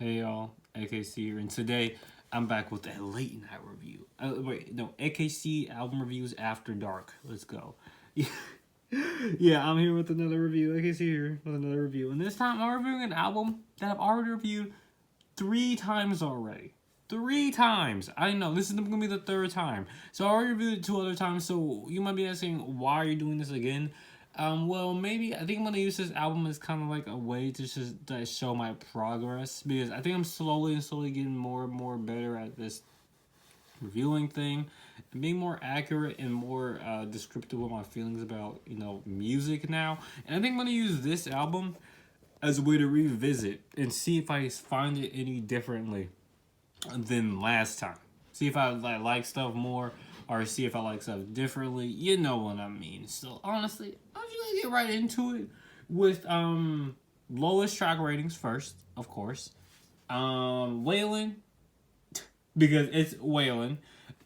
Hey y'all, AKC here, and today I'm back with a late night review. AKC album reviews after dark. Let's go. Yeah, I'm here with another review. AKC here with another review, and this time I'm reviewing an album that I've already reviewed 3 times already. 3 times. I know this is gonna be the third time. So I already reviewed it 2 other times. So you might be asking, why are you doing this again? Well, maybe I think I'm gonna use this album as kind of like a way to just show my progress, because I think I'm slowly getting more and more better at this reviewing thing and being more accurate and more descriptive with my feelings about music now. And I think I'm gonna use this album as a way to revisit and see if I find it any differently than last time. See if I like stuff more, or see if I like stuff differently. You know what I mean. So honestly, I'm just gonna get right into it with lowest track ratings first, of course. Waylon, because it's Waylon.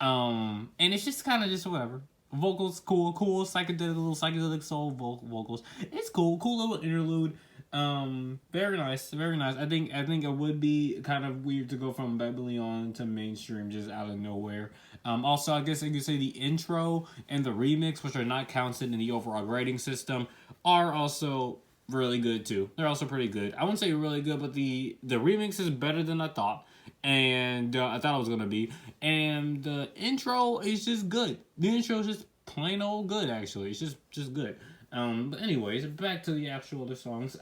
And it's just kind of just whatever. Vocals cool psychedelic, little psychedelic soul vocals. It's cool little interlude. Very nice, very nice. I think it would be kind of weird to go from Babylon to mainstream just out of nowhere. Also, I guess I could say the intro and the remix, which are not counted in the overall grading system, are also really good too. They're also pretty good. I wouldn't say really good, but the remix is better than I thought, and I thought it was gonna be. And the intro is just good. The intro is just plain old good. Actually, it's just good. But anyways, back to the actual other songs.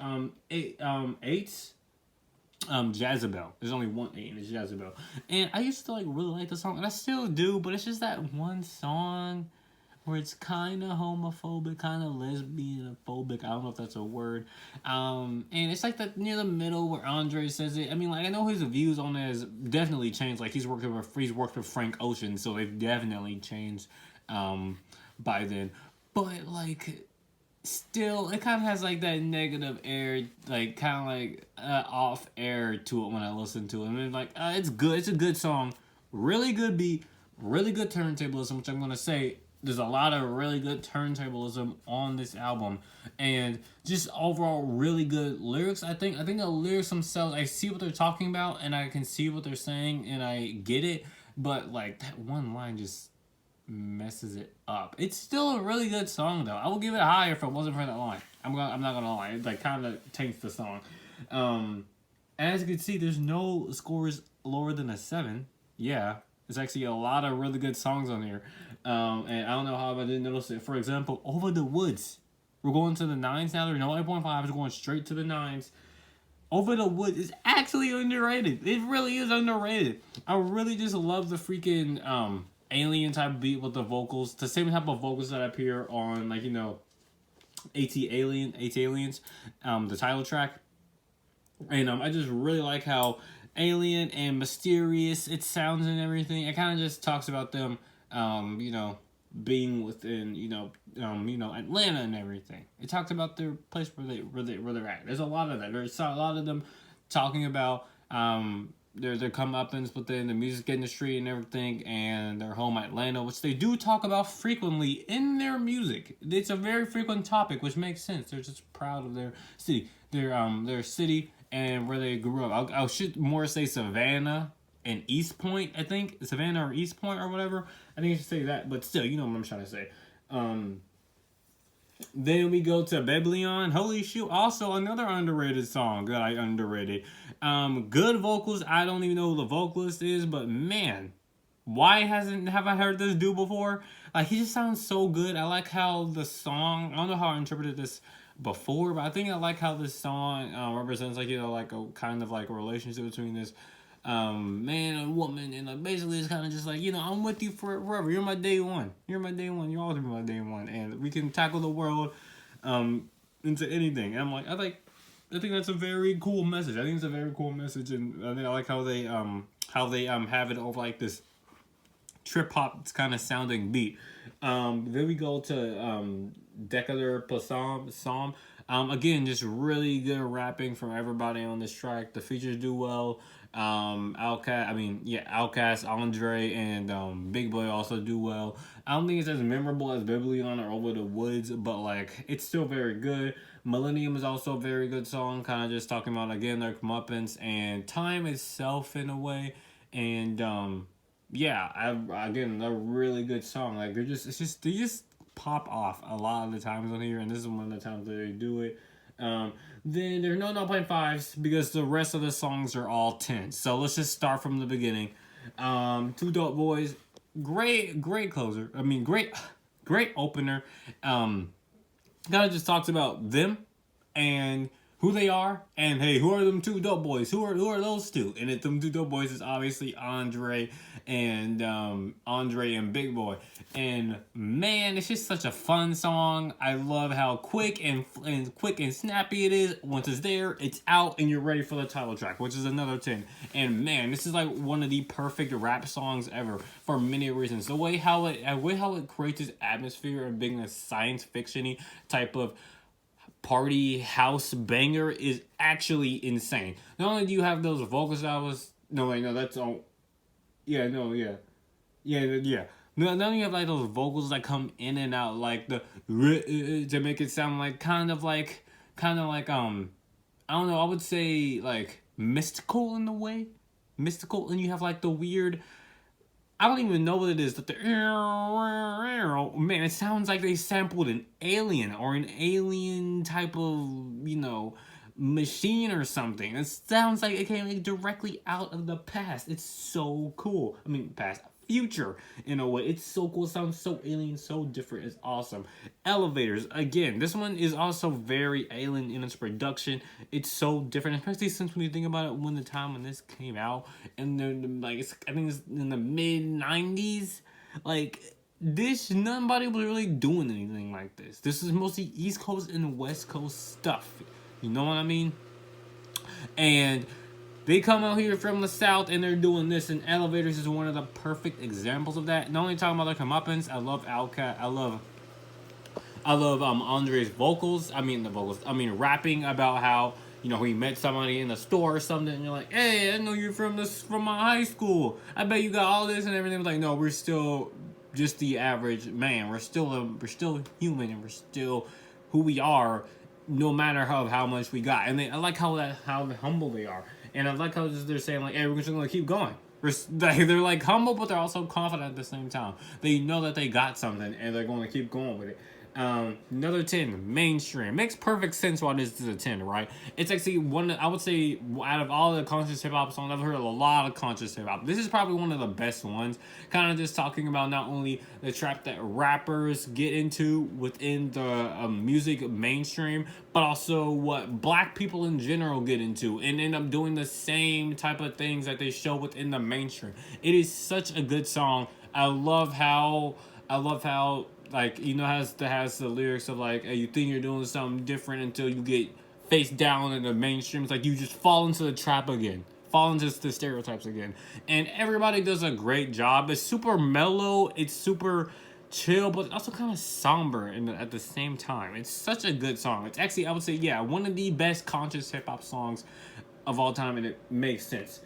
Eight. Jezebel. There's only one eight, and it's Jezebel. And I used to really like the song, and I still do, but it's just that one song where it's kind of homophobic, kind of lesbian-phobic. I don't know if that's a word. And it's like that near the middle where Andre says it. I mean, I know his views on it has definitely changed. Like he's worked with Frank Ocean, so they've definitely changed by then. But still, it kind of has that negative air, kind of off air to it when I listen to it. I mean, it's good. It's a good song, really good beat, really good turntablism, which I'm gonna say there's a lot of really good turntablism on this album, and just overall really good lyrics. I think the lyrics themselves, I see what they're talking about, and I can see what they're saying, and I get it. But that one line just messes it up. It's still a really good song though. I will give it a higher if it wasn't for that line. I'm not gonna lie. It kind of tanks the song. As you can see, there's no scores lower than a 7. Yeah, there's actually a lot of really good songs on here. And I don't know how I didn't notice it. For example, Over the Woods. We're going to the 9s now. There's no 8.5. It's going straight to the 9s. Over the Woods is actually underrated. It really is underrated. I really just love the freaking alien type beat with the vocals. The same type of vocals that appear on ATLiens, the title track. And I just really like how alien and mysterious it sounds and everything. It kind of just talks about them, being within, Atlanta and everything. It talks about their place where they're at. There's a lot of that. There's a lot of them talking about their comeuppance within the music industry and everything, and their home Atlanta, which they do talk about frequently in their music. It's a very frequent topic, which makes sense. They're just proud of their city, their city, and where they grew up. I should more say Savannah and East Point. I think Savannah or East Point or whatever. I think I should say that, but still, you know what I'm trying to say. Then we go to Babylon. Holy shoot! Also another underrated song that I underrated. Good vocals. I don't even know who the vocalist is, but man, why have I heard this dude before? He just sounds so good. I like how the song. I don't know how I interpreted this before, but I think I like how this song represents a kind of a relationship between this man and woman, and basically it's kind of just I'm with you forever. You're my day one. You're my day one. You're always my day one, and we can tackle the world into anything. And I think that's a very cool message. I think it's a very cool message, and I like how they have it over this trip hop kind of sounding beat. Then we go to Decatur Psalm. Again, just really good rapping from everybody on this track. The features do well. Outkast, Andre, and Big Boy also do well. I don't think it's as memorable as Biblion or Over the Woods, but like it's still very good. Millennium is also a very good song, kind of just talking about again their comeuppance and time itself in a way, and yeah, again a really good song. Like they just pop off a lot of the times on here, and this is one of the times that they do it. Then there's no 0.5s because the rest of the songs are all 10s. So let's just start from the beginning. Two Dope Boys, great closer. I mean, great opener. Kind of just talks about them and who they are, and hey, who are them two dope boys? Who are those two? And it, them two dope boys is obviously Andre and Big Boy. And man, it's just such a fun song. I love how quick and snappy it is. Once it's there, it's out, and you're ready for the title track, which is another 10. And man, this is like one of the perfect rap songs ever for many reasons. The way how it creates this atmosphere of being a science fiction-y type of party house banger is actually insane. Not only do you have those vocals that was that's all. Yeah, no, yeah. Then you have like those vocals that come in and out, like the to make it sound like kind of like I don't know. I would say like mystical in a way, mystical, and you have like the weird. I don't even know what it is. That the man, it sounds like they sampled an alien or an alien type of machine or something. It sounds like it came directly out of the past. It's so cool. I mean, past, future in a way. It's so cool. It sounds so alien, so different. It's awesome. Elevators, again, this one is also very alien in its production. It's so different, especially since when you think about it, when the time when this came out, and then like I think it's in the mid-90s, like this, nobody was really doing anything like this. This is mostly East Coast and West Coast stuff. You know what I mean? And they come out here from the South and they're doing this, and Elevators is one of the perfect examples of that. Not only talking about their comeuppance, I love Outkast. I love Andre's vocals. I mean rapping about how he met somebody in the store or something, and you're like, hey, I know you from my high school. I bet you got all this and everything. Like, no, we're still just the average man. We're still human, and we're still who we are, no matter how much we got. And I like how humble they are. And I like how they're saying, like, hey, we're just going to keep going. They're, like, humble, but they're also confident at the same time. They know that they got something, and they're going to keep going with it. Another 10, mainstream. Makes perfect sense why this is a 10, right? It's actually one, I would say, out of all the conscious hip-hop songs, I've heard a lot of conscious hip-hop. This is probably one of the best ones. Kind of just talking about not only the trap that rappers get into within the music mainstream, but also what black people in general get into and end up doing the same type of things that they show within the mainstream. It is such a good song. I love how like, has the lyrics of like, hey, you think you're doing something different until you get face down in the mainstream. It's like you just fall into the trap again, fall into the stereotypes again, and everybody does a great job. It's super mellow, it's super chill, but also kind of somber at the same time. It's such a good song. It's actually, I would say, yeah, one of the best conscious hip-hop songs of all time, and it makes sense.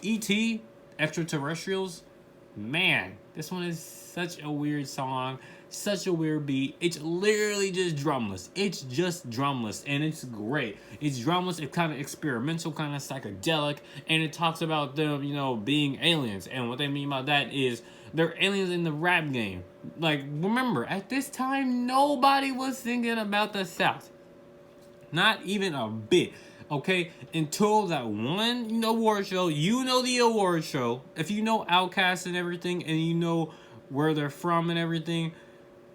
E.T., Extraterrestrials, man, this one is such a weird song, such a weird beat. It's literally just drumless. It's just drumless, and it's great. It's drumless. It's kind of experimental, kind of psychedelic, and it talks about them, being aliens. And what they mean by that is they're aliens in the rap game. Like, remember, at this time, nobody was thinking about the South. Not even a bit. Okay, until that one award show, the award show. If you know Outkast and everything, and you know where they're from and everything,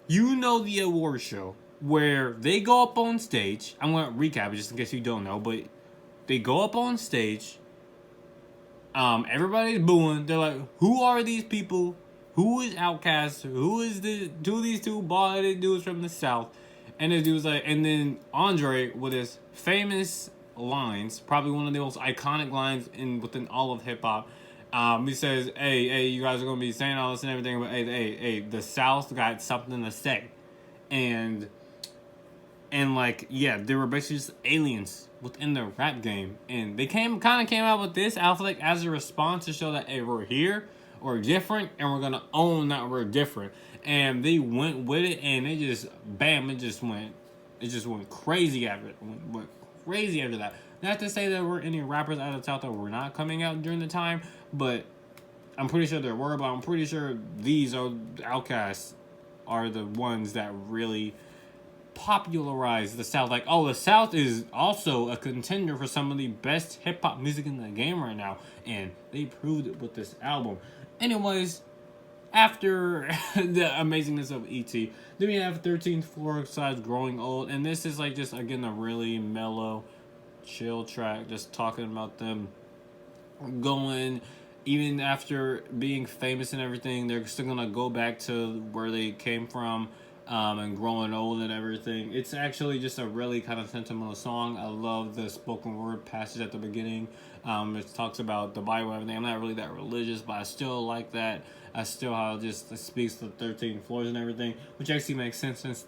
the award show where they go up on stage. I'm going to recap it just in case you don't know, but they go up on stage. Everybody's booing. They're like, who are these people? Who is Outkast? Who is these two bald-headed dudes from the South? And the dude's like, and then Andre with his famous lines, probably one of the most iconic lines within all of hip hop. He says, hey, you guys are gonna be saying all this and everything, but hey, the South got something to say. And And like, yeah, they were basically just aliens within the rap game, and they kind of came out with this, I feel like, as a response to show that, hey, we're here, we're different, and we're gonna own that we're different. And they went with it, and it just bam, it just went crazy after it. Went crazy after that. Not to say there were any rappers out of the South that were not coming out during the time, but I'm pretty sure there were. But I'm pretty sure these are Outcasts are the ones that really popularized the South. Like, oh, the South is also a contender for some of the best hip hop music in the game right now, and they proved it with this album. Anyways, after the amazingness of E.T., then we have 13th Floor Size Growing Old, and this is like just again a really mellow, chill track, just talking about them going. Even after being famous and everything, they're still gonna go back to where they came from, and growing old and everything. It's actually just a really kind of sentimental song. I love the spoken word passage at the beginning. It talks about the Bible and everything. I'm not really that religious, but I still like that. I still how it just speaks to 13 floors and everything, which actually makes sense since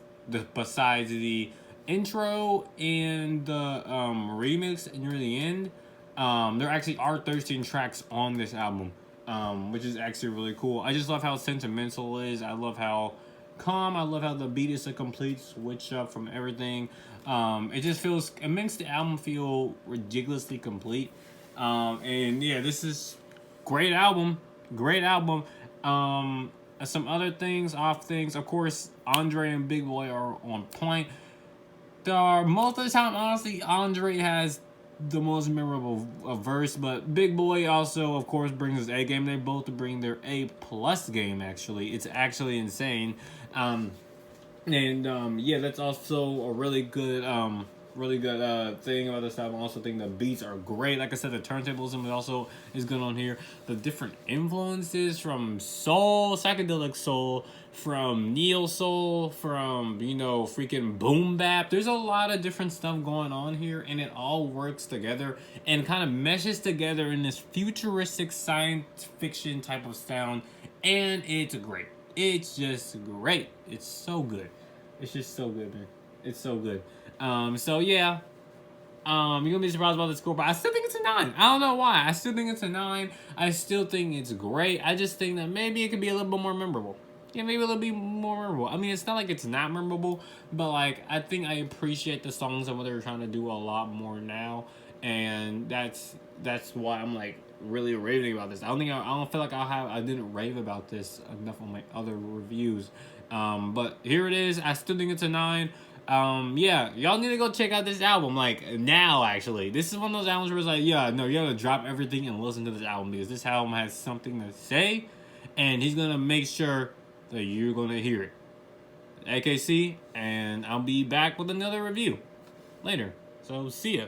besides the intro and the remix near the end, there actually are 13 tracks on this album, which is actually really cool. I just love how sentimental it is. I love how calm. I love how the beat is a complete switch up from everything. It makes the album feel ridiculously complete. And yeah, this is great album. Great album. Some other things, of course, Andre and Big Boy are on point. Most of the time, honestly, Andre has the most memorable verse, but Big Boy also, of course, brings his A game. They both bring their A+ game, actually. It's actually insane. Yeah, that's also a really good thing about this album. I also think the beats are great. Like I said, the turntablism also is good on here. The different influences from soul, psychedelic soul, from neo soul, from, freaking boom bap. There's a lot of different stuff going on here, and it all works together and kind of meshes together in this futuristic science fiction type of sound, and it's great. It's just great. It's so good. It's just so good, man. It's so good. So yeah. You're gonna be surprised about the score, but I still think it's a 9. I don't know why. I still think it's a 9. I still think it's great. I just think that maybe it could be a little bit more memorable. Yeah, maybe a little bit more memorable. I mean, it's not like it's not memorable, but like I think I appreciate the songs and what they're trying to do a lot more now, and that's why I'm like really raving about this. I don't feel like I didn't rave about this enough on my other reviews. But here it is. I still think it's a 9. Yeah, y'all need to go check out this album, like, now, actually. This is one of those albums where it's like, yeah, no, you gotta drop everything and listen to this album, because this album has something to say, and he's gonna make sure that you're gonna hear it. AKC, and I'll be back with another review later. So, see ya.